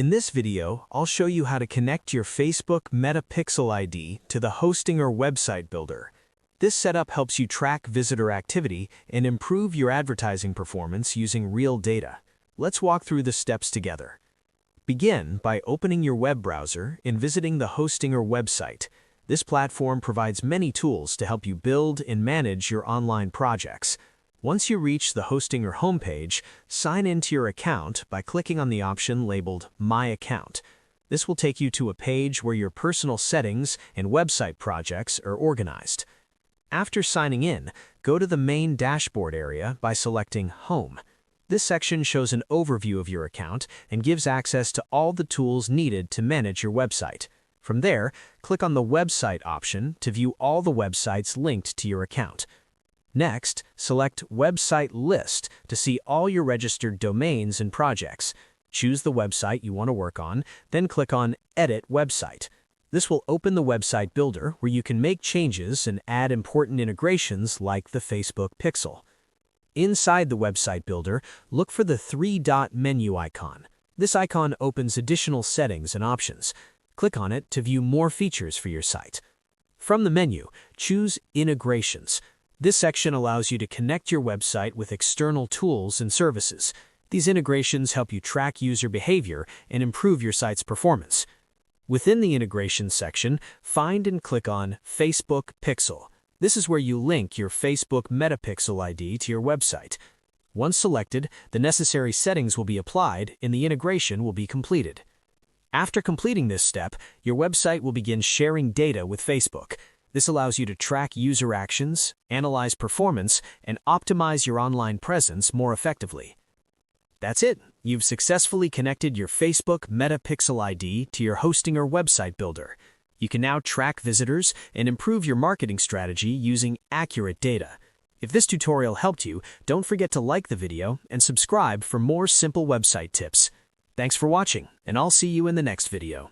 In this video, I'll show you how to connect your Facebook Metapixel ID to the hosting or website builder. This setup helps you track visitor activity and improve your advertising performance using real data. Let's walk through the steps together. Begin by opening your web browser and visiting the hosting or website. This platform provides many tools to help you build and manage your online projects. Once you reach the hosting or homepage, sign into your account by clicking on the option labeled My Account. This will take you to a page where your personal settings and website projects are organized. After signing in, go to the main dashboard area by selecting Home. This section shows an overview of your account and gives access to all the tools needed to manage your website. From there, click on the Website option to view all the websites linked to your account. Next, select Website List to see all your registered domains and projects. Choose the website you want to work on, then click on Edit Website. This will open the website builder where you can make changes and add important integrations like the Facebook Pixel. Inside the website builder, look for the three-dot menu icon. This icon opens additional settings and options. Click on it to view more features for your site. From the menu, choose Integrations. This section allows you to connect your website with external tools and services. These integrations help you track user behavior and improve your site's performance. Within the Integrations section, find and click on Facebook Pixel. This is where you link your Facebook Metapixel ID to your website. Once selected, the necessary settings will be applied and the integration will be completed. After completing this step, your website will begin sharing data with Facebook. This allows you to track user actions, analyze performance, and optimize your online presence more effectively. That's it. You've successfully connected your Facebook Metapixel ID to your hosting or website builder. You can now track visitors and improve your marketing strategy using accurate data. If this tutorial helped you, don't forget to like the video and subscribe for more simple website tips. Thanks for watching, and I'll see you in the next video.